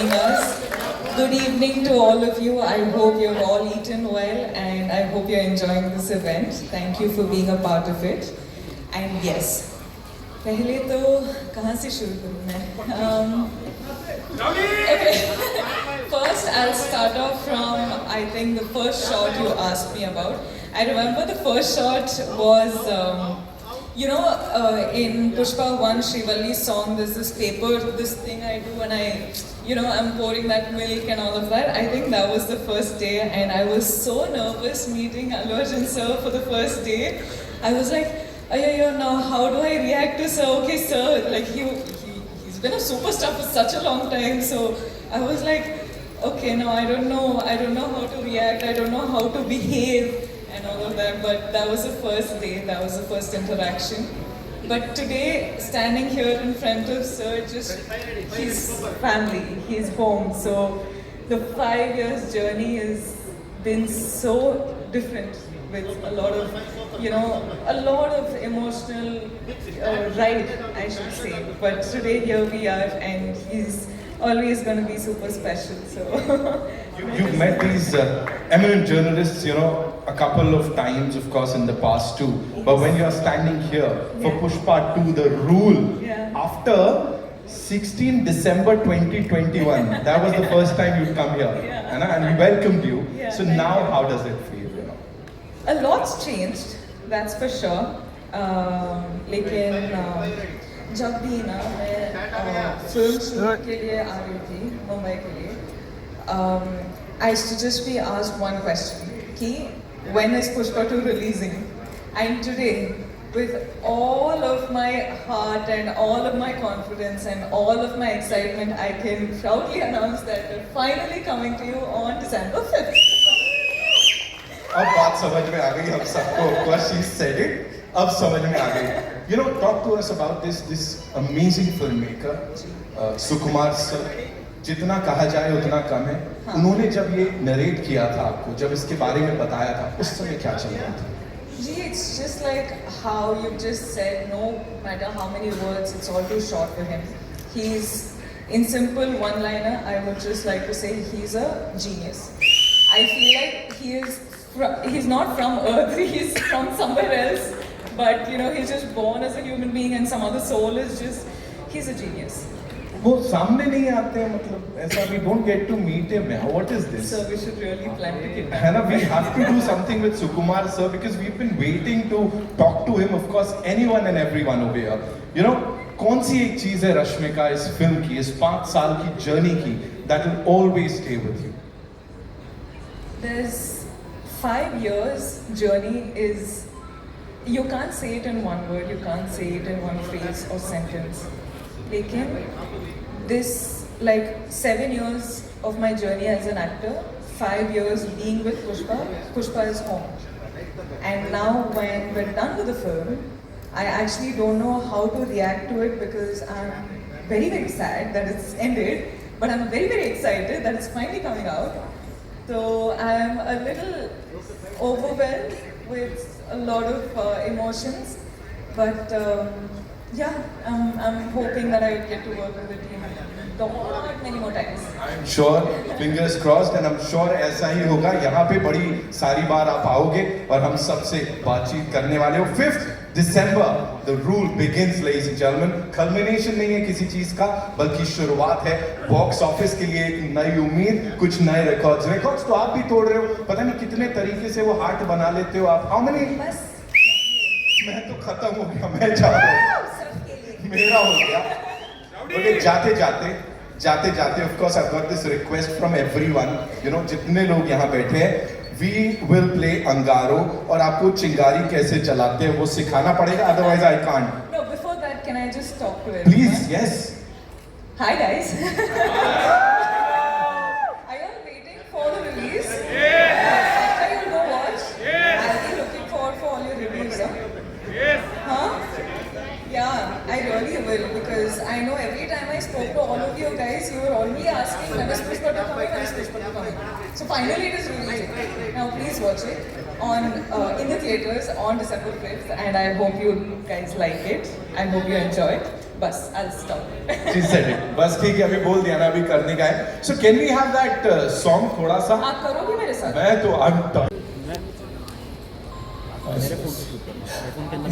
joining us. Good evening to all of you. I hope you've all eaten well and I hope you're enjoying this event. Thank you for being a part of it. And yes, पहले तो कहाँ से शुरू करूँ मैं? Okay. First, I'll start off from I think the first shot you asked me about. I remember the first shot was, in Pushpa 1, Srivalli's song, there's this paper, this thing I do and I'm pouring that milk and all of that. I think that was the first day and I was so nervous meeting Allu Arjun sir for the first day. I was like, now how do I react to sir? Okay, sir, like he's been a superstar for such a long time, so I was like, okay, no, I don't know how to react, I don't know how to behave and all of that, but that was the first day, that was the first interaction. But today, standing here in front of sir, just his family, his home, so the 5 years journey has been so different with a lot of emotional ride, I should say. But today here we are and he's always going to be super special. So You've met these eminent journalists, a couple of times, of course, in the past too. But when you're standing here for Pushpa 2, The Rule, after 16 December 2021, that was the first time you'd come here. And we welcomed you. So now how does it feel? A lot's changed, that's for sure. लेकिन जब भी ना मैं film shoot के लिए आ रही थी मुंबई के लिए, I used to just be asked one question, कि when is Pushpa 2 releasing? And today, with all of my heart and all of my confidence and all of my excitement, I can proudly announce that we're finally coming to you on December 5th. अब बात समझ में आ गई हम सबको. Of course, she said it. अब समझ में आ गई. Talk to us about this amazing filmmaker, Sukumar sir. जितना कहा जाए उतना कम है. उन्होंने जब ये नरेट किया था आपको, जब इसके बारे में बताया था, उस समय क्या चल रहा था? It's just like how you just said, no matter how many words, it's all too short for him. He's, in simple one-liner, I would just like to say he's a genius. I feel like he's not from Earth, he's from somewhere else. But he's just born as a human being and some other soul is just, he's a genius. वो सामने नहीं आते हैं, मतलब ऐसा we don't get to meet him. What is this? So we should really plan to get है ना, we have to do something with Sukumar sir because we've been waiting to talk to him. Of course, anyone and everyone over here. कौन सी एक चीज है रश्मिका इस film की, इस 5 साल की जर्नी की that will always stay with you? There's 5 years journey is, you can't say it in one word, you can't say it in one phrase or sentence. Lekin, this 7 years of my journey as an actor, 5 years being with Pushpa is home. And now when we're done with the film, I actually don't know how to react to it because I'm very, very sad that it's ended, but I'm very, very excited that it's finally coming out. So I'm a little overwhelmed with a lot of emotions, but I'm hoping that I get to work with the team not many more times. I'm sure, fingers crossed, and I'm sure ऐसा ही होगा. यहाँ पे बड़ी सारी बार आप आओगे और हम सबसे बातचीत करने वाले हो. 5th December, The Rule begins, ladies and gentlemen. Culmination नहीं है किसी चीज का, बल्कि शुरुआत है. Box office के लिए एक नई उम्मीद, कुछ नए records तो आप भी तोड़ रहे हो. पता नहीं कितने तरीके से वो हार्ट बना लेते हो आप. How many? बस मैं तो खत्म हो गया, मैं जा रहा हूँ. मेरा हो गया. Okay, जाते जाते of course I've got this request from everyone. जितने लोग यहाँ बैठे हैं, we will play अंगारो और आपको चिंगारी कैसे चलाते हैं वो सिखाना पड़ेगा, otherwise I can't. No, before that, can I just talk to it? Please, yes. Hi guys. Are you all waiting for the release? After you go watch, I'll be looking forward for all your reviews. Huh? Yeah, I really will because I know every time I spoke to all of you guys, you were only asking when is Pushpa 2 coming, when is Pushpa 2 coming. So finally it is releasing. Now please watch it on in the theaters on December 5th and I hope you guys like it. I hope you enjoy it. bus, I'll stop. She said it. बस ठीक है, अभी बोल दिया ना, अभी करने का है. So can we have that song थोड़ा सा? आप करोगे मेरे साथ? मैं तो I'm done.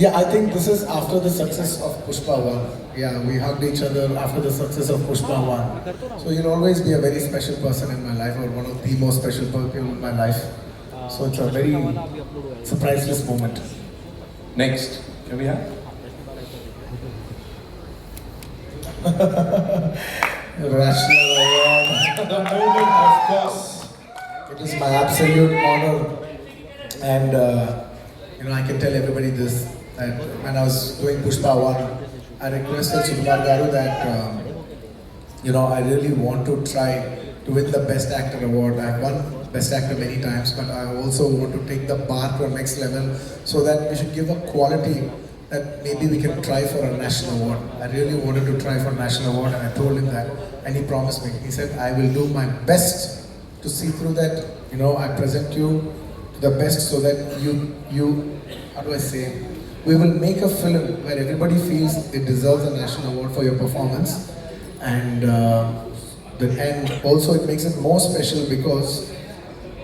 Yeah, I think this is after the success of Pushpa 1. Yeah, we hugged each other after the success of Pushpa 1. So you'll always be a very special person in my life, or one of the most special people in my life. So it's a very, it's a priceless moment. Next, can we have? National Award. The moment, of course. It is my absolute honor, and you know, I can tell everybody this, that when I was doing Pushpa 1, I requested Sukumar Garu that you know, I really want to try to win the Best Actor award. I've won Best Actor many times, but I also want to take the bar to a next level, so that we should give a quality that maybe we can try for a national award. I really wanted to try for a national award, and I told him that, and he promised me. He said, I will do my best to see through that. You know, I present you to the best, so that you, how do I say, we will make a film where everybody feels it deserves a national award for your performance, and also it makes it more special because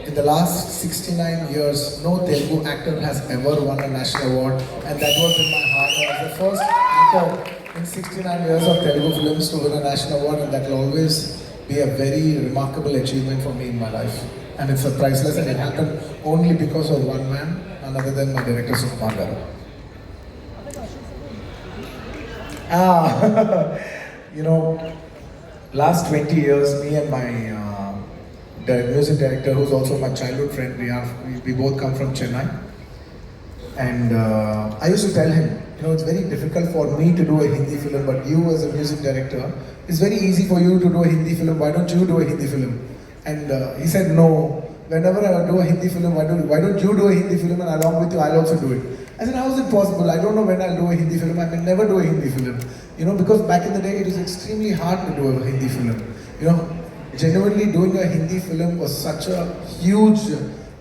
in the last 69 years, no Telugu actor has ever won a national award, and that was in my heart. I was the first actor in 69 years of Telugu films to win a national award, and that will always be a very remarkable achievement for me in my life. And it's a priceless, and it happened only because of one man, none other than my director Sukumar Garu. You know, last 20 years, me and my music director, who's also my childhood friend, we both come from Chennai. And I used to tell him, you know, it's very difficult for me to do a Hindi film, but you as a music director, it's very easy for you to do a Hindi film, why don't you do a Hindi film? And he said, no, whenever I do a Hindi film, why don't you do a Hindi film, and along with you, I'll also do it. I said, how is it possible? I don't know when I'll do a Hindi film, I may never do a Hindi film. You know, because back in the day, it was extremely hard to do a Hindi film. You know, genuinely doing a Hindi film was such a huge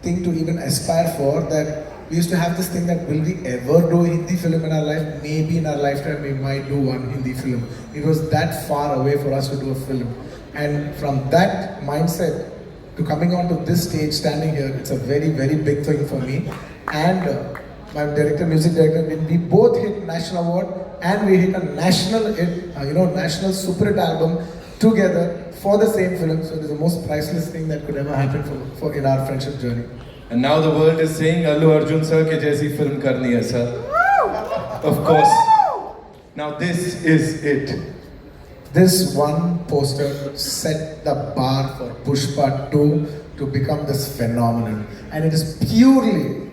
thing to even aspire for, that we used to have this thing that will we ever do a Hindi film in our life? Maybe in our lifetime we might do one Hindi film. It was that far away for us to do a film. And from that mindset to coming onto this stage, standing here, it's a very, very big thing for me. And my music director, we both hit national award, and we hit a national hit, national super hit album together for the same film. So it is the most priceless thing that could ever happen for in our friendship journey. And now the world is saying, Allu Arjun sir ke jaisi film karni hai sir. Of course. Now this is it. This one poster set the bar for Pushpa 2 to become this phenomenon. And it is purely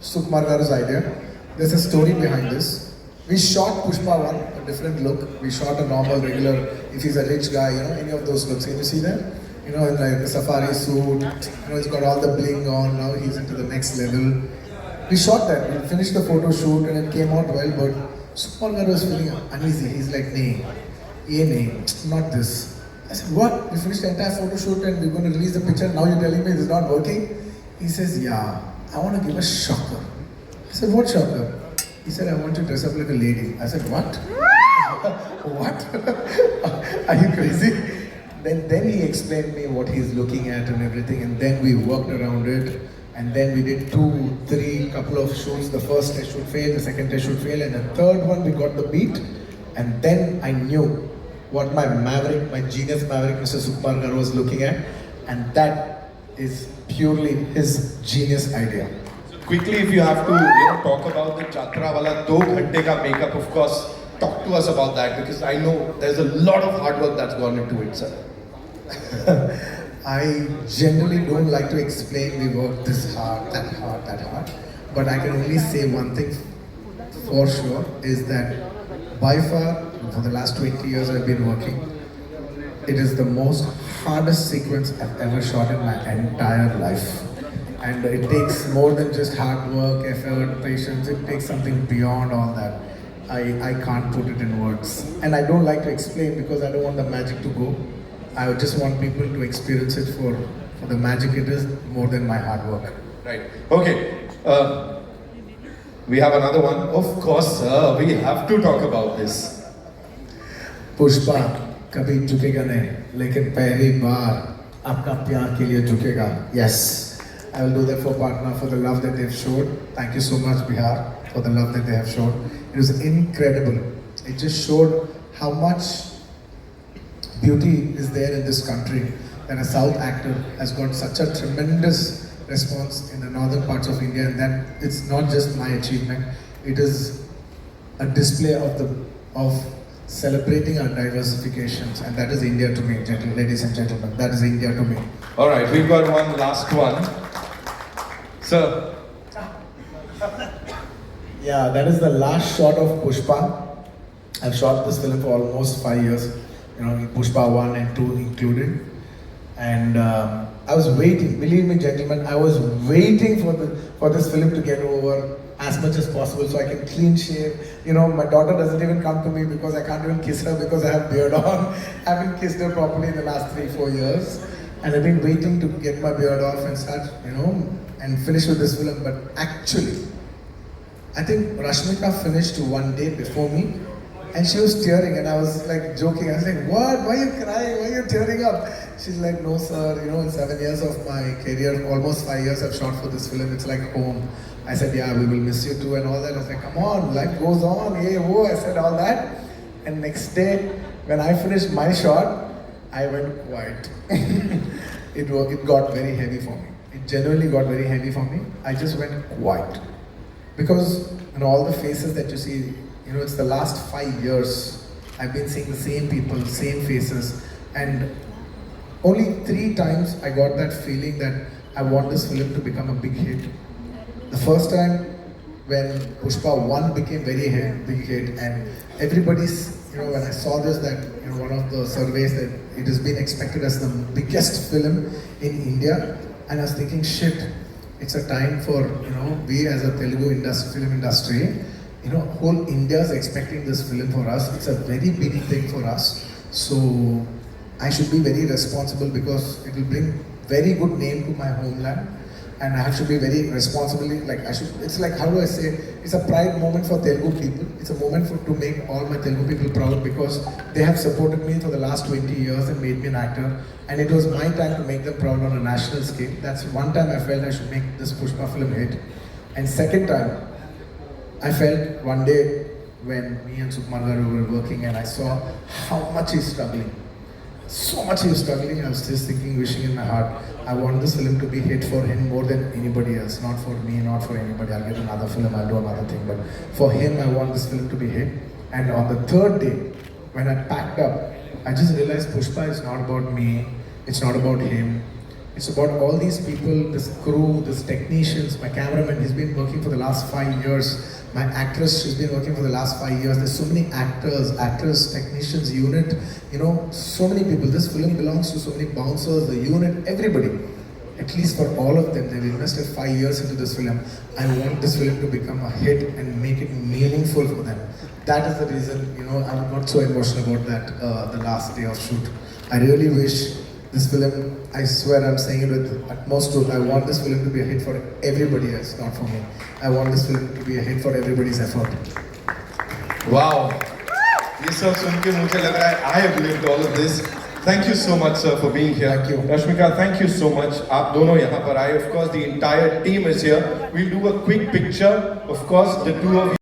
Sukumar Garu's idea. There's a story behind this. We shot Pushpa 1, a different look. We shot a normal, regular, if he's a rich guy, you know, any of those looks. Can you see that? You know, in like a safari suit, you know, he's got all the bling on, now he's into the next level. We shot that, we finished the photo shoot and it came out well, but Sukumar Garu was feeling uneasy. He's like, not this. I said, what? We finished the entire photo shoot and we're going to release the picture, now you're telling me this is not working? He says, yeah, I want to give a shocker. I said, what shocker? He said, I want you to dress up like a lady. I said, what? What? Are you crazy? Then he explained me what he's looking at and everything, and then we worked around it, and then we did 2, 3, couple of shoots. The first test should fail, the second test should fail, and the third one we got the beat, and then I knew what my maverick, my genius maverick, Mr. Sukumar Garu was looking at, and that is purely his genius idea. Quickly, if you have to talk about the Chatra wala 2 ghante ka makeup, of course, talk to us about that, because I know there's a lot of hard work that's gone into it, sir. I generally don't like to explain we work this hard, that hard, that hard. But I can only say one thing for sure, is that by far, for the last 20 years I've been working, it is the most hardest sequence I've ever shot in my entire life. And it takes more than just hard work, effort, patience, it takes something beyond all that. I can't put it in words. And I don't like to explain because I don't want the magic to go. I just want people to experience it for the magic it is, more than my hard work. Right. Okay. We have another one. Of course, sir. We have to talk about this. Pushpa कभी झुकेगा नहीं, लेकिन पहली बार आपका प्यार के लिए झुकेगा. Yes, I will do that for Patna for the love that they've showed. Thank you so much, Bihar, for the love that they have shown. It was incredible. It just showed how much beauty is there in this country, that a South actor has got such a tremendous response in the northern parts of India, and that it's not just my achievement. It is a display of celebrating our diversifications, and that is India to me, ladies and gentlemen. That is India to me. All right, we've got one last one. Sir, Yeah, that is the last shot of Pushpa. I've shot this film for almost 5 years, you know, Pushpa 1 and 2 included. And I was waiting, believe me, gentlemen, I was waiting for this film to get over as much as possible so I can clean shave. You know, my daughter doesn't even come to me because I can't even kiss her because I have beard on. I haven't kissed her properly in the last 3-4 years. And I've been waiting to get my beard off and start, you know, and finish with this film. But actually, I think Rashmika finished 1 day before me, and she was tearing, and I was like joking. I was like, "What? Why are you crying? Why are you tearing up?" She's like, "No, sir. You know, in 7 years of my career, almost 5 years I've shot for this film. It's like home." I said, "Yeah, we will miss you too," and all that. I was like, "Come on, life goes on." Hey, whoa! I said all that, and next day when I finished my shot, I went quiet. It got very heavy for me. It genuinely got very heavy for me. I just went quiet. Because in all the faces that you see, you know, it's the last 5 years I've been seeing the same people, same faces, and only 3 times I got that feeling that I want this film to become a big hit. The first time when Pushpa 1 became big hit, and everybody's, you know, when I saw this, that, you know, one of the surveys that it has been expected as the biggest film in India, and I was thinking, shit. It's a time for, you know, we as a Telugu film industry, you know, whole India is expecting this film for us. It's a very big thing for us. So I should be very responsible because it will bring very good name to my homeland, and I have to be very responsibly, like I should, it's like, how do I say, it's a pride moment for Telugu people. It's a moment to make all my Telugu people proud because they have supported me for the last 20 years and made me an actor, and it was my time to make them proud on a national scale. That's one time I felt I should make this Pushpa film hit. And second time, I felt one day when me and Sukumaran garu were working and I saw how much he's struggling. So much he was struggling. I was just thinking, wishing in my heart, I want this film to be hit for him more than anybody else. Not for me, not for anybody. I'll get another film, I'll do another thing. But for him, I want this film to be hit. And on the 3rd day, when I packed up, I just realized Pushpa is not about me. It's not about him. It's about all these people, this crew, this technicians, my cameraman. He's been working for the last 5 years. My actress, she's been working for the last 5 years. There's so many actors, technicians, unit, you know, so many people. This film belongs to so many bouncers, the unit, everybody. At least for all of them, they've invested 5 years into this film. I want this film to become a hit and make it meaningful for them. That is the reason, you know, I'm not so emotional about that, the last day of shoot. I really wish this film, I swear I'm saying it with utmost truth, I want this film to be a hit for everybody else, not for me. I want this film to be a hit for everybody's effort. wow. ये सब सुन के मुझे लग रहा है I have lived all of this. Thank you so much, sir, for being here. Thank you. Rashmika, thank you so much. आप दोनों यहाँ पर आए. Of course, the entire team is here. We'll do a quick picture. Of course, the two of you.